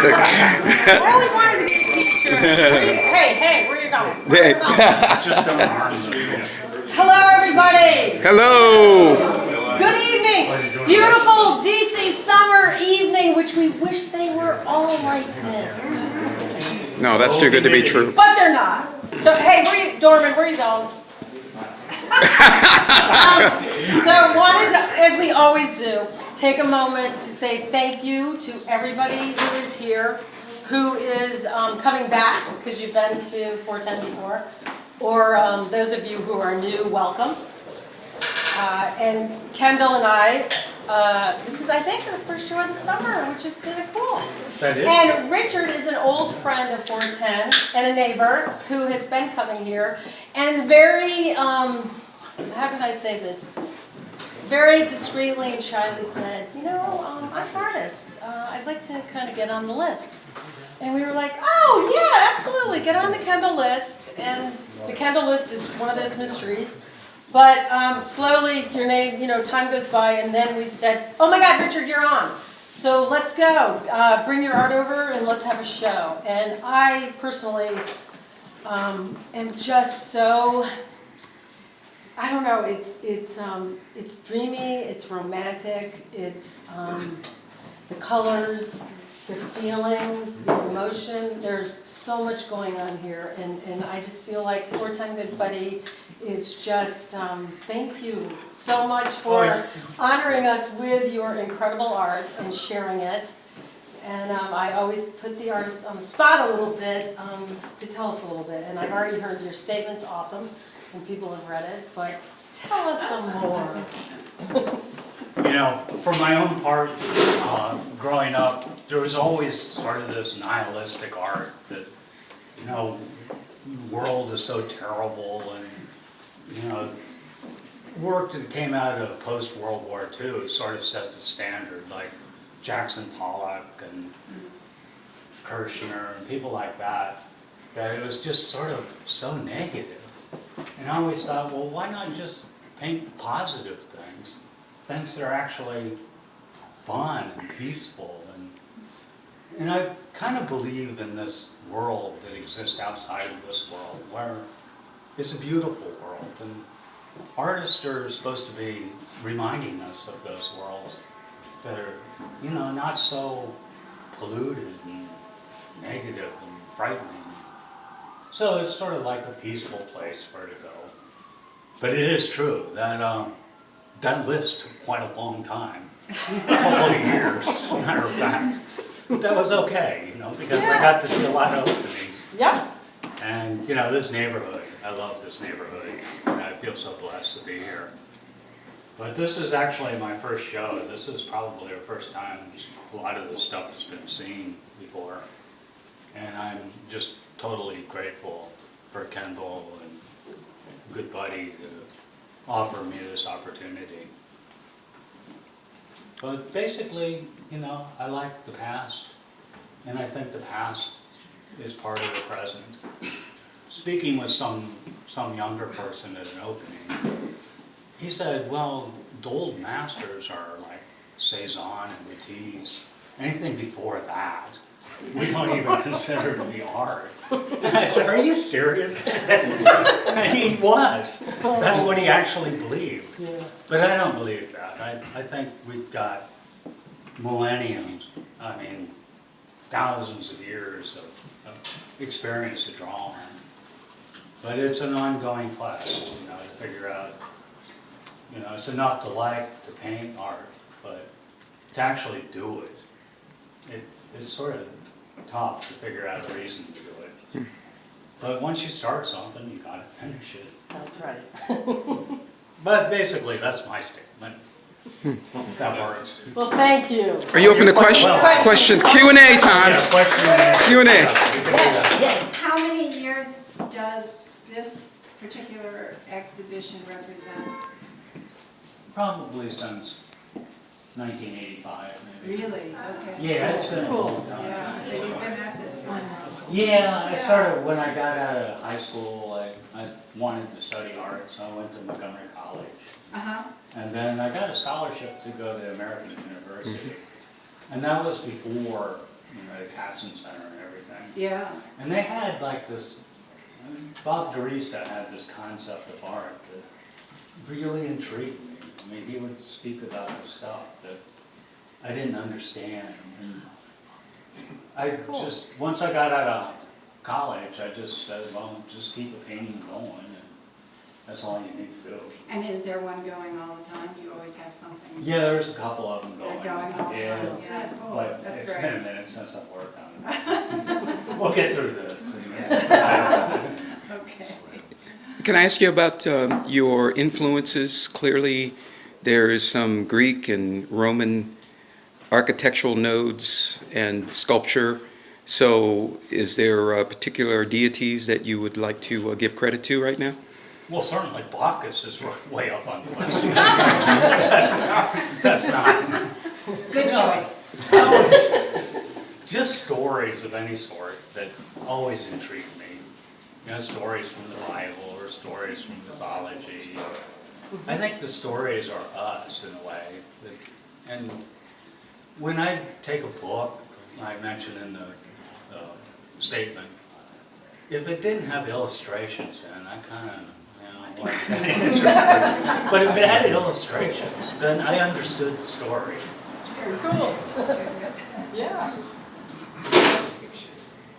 I always wanted to be a teacher. Hey, where you going? Where you going? Just don't harm them. Hello, everybody. Hello. Good evening. Beautiful DC summer evening, which we wish they were all like this. No, that's too good to be true. But they're not. So, hey, Dorman, where are you going? So wanted to, as we always do, take a moment to say thank you to everybody who is here, who is coming back because you've been to 410 before, or those of you who are new, welcome. And Kendall and I, this is, I think, our first show of the summer, which is kind of cool. That is. And Richard is an old friend of 410 and a neighbor who has been coming here, and very, how can I say this? Very discreetly and shyly said, you know, I'm an artist. I'd like to kind of get on the list. And we were like, oh yeah, absolutely, get on the Kendall list. And the Kendall list is one of those mysteries. But slowly, your name, time goes by, and then we said, oh my God, Richard, you're on. So let's go. Bring your art over and let's have a show. And I personally am just so, I don't know, it's dreamy, it's romantic, it's the colors, the feelings, the emotion. There's so much going on here, and I just feel like 410 GooDBuddY is just, thank you so much for honoring us with your incredible art and sharing it. And I always put the artists on the spot a little bit to tell us a little bit. And I've already heard your statement's awesome, and people have read it, but tell us some more. For my own part, growing up, there was always sort of this nihilistic art that, the world is so terrible, and, work that came out of post-World War II sort of set the standard, like Jackson Pollock and Kirchner and people like that, that it was just sort of so negative. And I always thought, well, why not just paint positive things? Things that are actually fun and peaceful. And I kind of believe in this world that exists outside of this world, where it's a beautiful world. And artists are supposed to be reminding us of those worlds that are, not so polluted and negative and frightening. So it's sort of like a peaceful place for it to go. But it is true that that list took quite a long time, a couple of years, as a matter of fact. But that was okay, because I got to see a lot of openings. Yeah. And, this neighborhood, I love this neighborhood, and I feel so blessed to be here. But this is actually my first show. This is probably the first time a lot of this stuff has been seen before. And I'm just totally grateful for Kendall and GooDBuddY to offer me this opportunity. But basically, I like the past, and I think the past is part of the present. Speaking with some younger person at an opening, he said, well, the old masters are like Cezanne and Matisse. Anything before that, we don't even consider to be art. And I said, are you serious? And he was. That's what he actually believed. Yeah. But I don't believe that. I think we've got millenniums, thousands of years of experience to draw on. But it's an ongoing quest, to figure out, it's enough to like to paint art, but to actually do it, it's sort of tough to figure out a reason to do it. But once you start something, you gotta finish it. That's right. But basically, that's my statement. That works. Well, thank you. Are you open to questions? Q&A time. Yeah, question. Q&A. Yes. How many years does this particular exhibition represent? Probably since 1985, maybe. Really? Okay. Yeah, it's been a long time. Yeah, so you've been at this one. Yeah, I started when I got out of high school. I wanted to study art, so I went to Montgomery College. Uh-huh. And then I got a scholarship to go to American University. And that was before the Casson Center and everything. Yeah. And they had like this, Bob Dorista had this concept of art that really intrigued me. I mean, he would speak about the stuff that I didn't understand. And I just, once I got out of college, I just said, well, just keep the painting going, and that's all you need to do. And is there one going all the time? Do you always have something? Yeah, there's a couple of them going. They're going all the Yeah. time, yeah. Oh, But that's it's great. been a minute since I've worked on it. We'll get through this. Okay. Can I ask you about your influences? Clearly, there is some Greek and Roman architectural nodes and sculpture. So is there particular deities that you would like to give credit to right now? Well, certainly Bacchus is way up on the list. That's not. Good choice. Just stories of any sort that always intrigue me. You know, stories from the Bible or stories from mythology. I think the stories are us in a way. And when I take a book, I mentioned in the statement, if it didn't have illustrations in, I kind of, wasn't that interested. But if it had illustrations, then I understood the story. It's very cool. Yeah.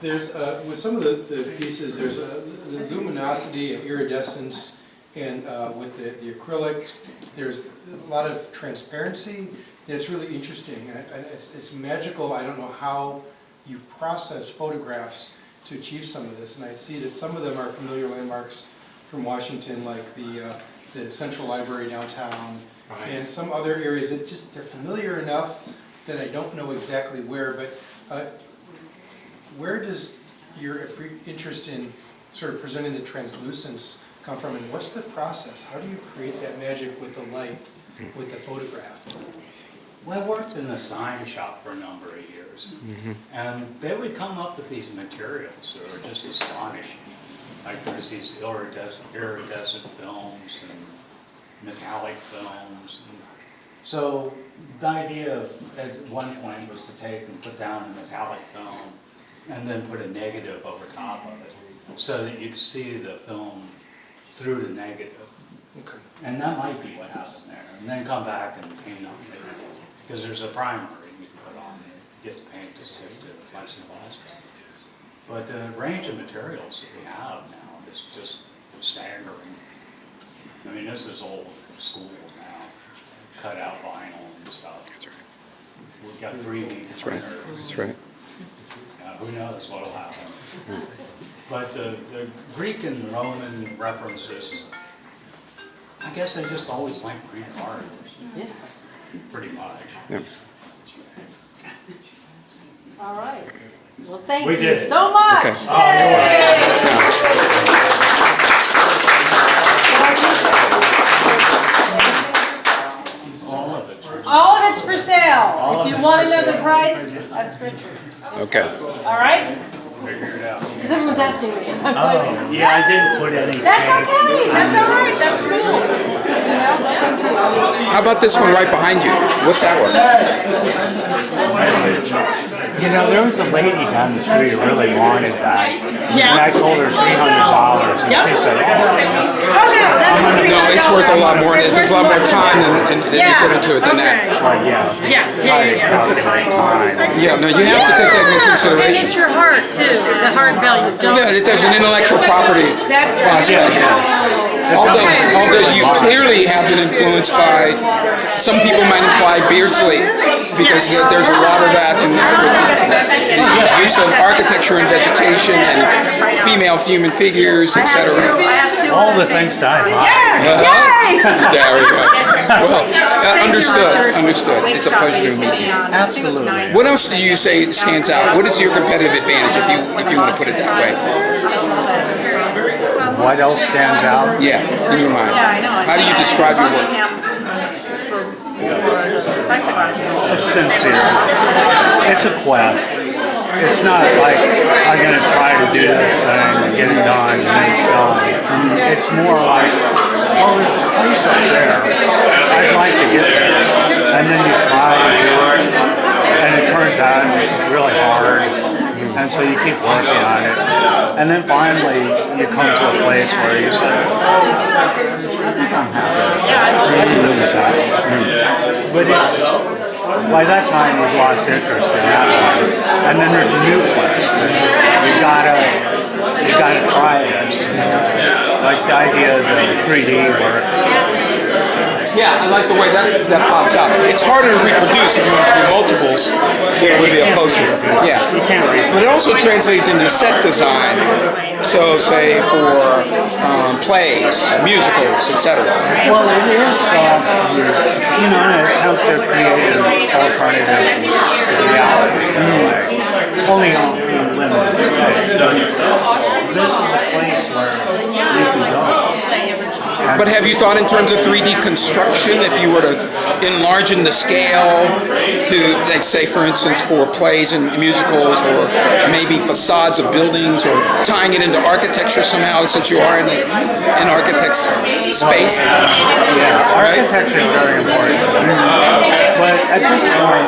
There's, with some of the pieces, there's the luminosity and iridescence, and with the acrylic, there's a lot of transparency that's really interesting. And it's magical. I don't know how you process photographs to achieve some of this, and I see that some of them are familiar landmarks from Washington, like the Central Library downtown, and some other areas that just, they're familiar enough that I don't know exactly where, but where does your interest in sort of presenting the translucence come from, and what's the process? How do you create that magic with the light, with the photograph? Well, I worked in a sign shop for a number of years, and they would come up with these materials that are just astonishing. Like there's these iridescent films and metallic films. So the idea at one point was to take and put down a metallic film and then put a negative over top of it so that you could see the film through the negative. Okay. And that might be what happened there. And then come back and paint on it. Because there's a primer you can put on it, get the paint to stick to the plexiglass. But the range of materials that we have now is just staggering. I mean, this is old school now, cut out vinyl and stuff. That's right. We've got 3D That's right. printers. That's right. Who knows what'll happen. But the Greek and Roman references, I guess I just always liked Greek art. Yeah. Pretty much. Yeah. All right. Well, thank We you did it. so much. Okay. All of it. All of it's for sale. All If of you it's want to for know the sale. price, ask Richard. Okay. All right? Figure it out. Because everyone's asking me. I'm like, Oh, yeah, I didn't put any. that's okay. That's all right. That's cool. How about this one right behind you? What's that one? You know, there was a lady down the street who really wanted that. Yeah. And I told her $300, and Yep. she said, Oh, no, that's No, it's worth a lot more. There's a lot more time than you put into it than that. well, yeah. Time. Yeah, no, you have to take that into And consideration. it's your heart, too. The heart value. Don't Yeah, there's an intellectual property That's right. aspect. Although you clearly have been influenced by, some people might imply Beardsley, because there's a lot of that in there with the use of architecture and vegetation and female human figures, etc. All the things I like. Yay! There we go. Well, understood. It's a pleasure to meet you. Absolutely. What else do you say stands out? What is your competitive advantage, if you want to put it that way? What else stands out? Yeah, in your mind. How do you describe your work? It's sincere. It's a quest. It's not like I'm going to try to do this thing and get it done and then it's done. It's more like, oh, there's a place up there. I'd like to get there. And then you try to do it. and it turns out it's really hard, and so you keep working on it, and then finally you come to a place where you say, I'm happy. But it's, by that time you've lost interest in that place, and then there's a new place. You gotta try this. Like the idea of the 3D work. Yeah, I like the way that pops out. It's harder to reproduce if you want to do multiples than it would be a poster. Yeah. You can't read. But it also translates into set design. So, say for plays, musicals, etc. Well, it is, you know, an attempt to create an alternative reality in a way. Only on limited ways. This is a place where you can go. But have you thought in terms of 3D construction, if you were to enlarge in the scale to, like, say, for instance, for plays and musicals, or maybe facades of buildings, or tying it into architecture somehow, since you are in an architect's space? Yeah, architecture is very important. But at this point,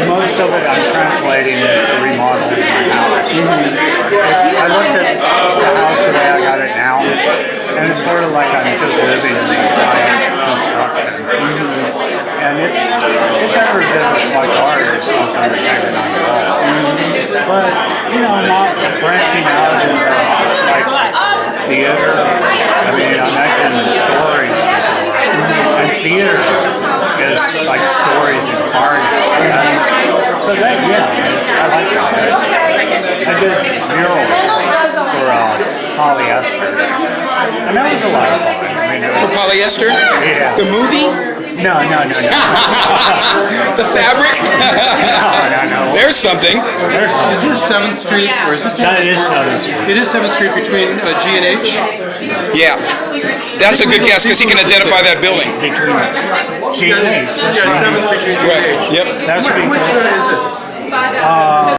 most of it I'm translating into remodeling my house. I looked at the house the way I got it now, and it's sort of like I'm just living in the entire construction. And it's every bit as much art as something that's hanging on the wall. But, you know, not branching out into like theater. I mean, I mentioned stories before. And theater is like stories incarnate. So that, yeah, I like that. I did murals for polyester. And that was a lot of fun. I mean, For polyester? Yeah. The movie? No. The fabric? No. There's something. Is this 7th Street, or is this? That is 7th Street. It is 7th Street between G and H? Yeah. That's a good guess, because he can identify that building. Between G and H. Yeah, 7th Street between G and H. Yep. That's Which before. is this?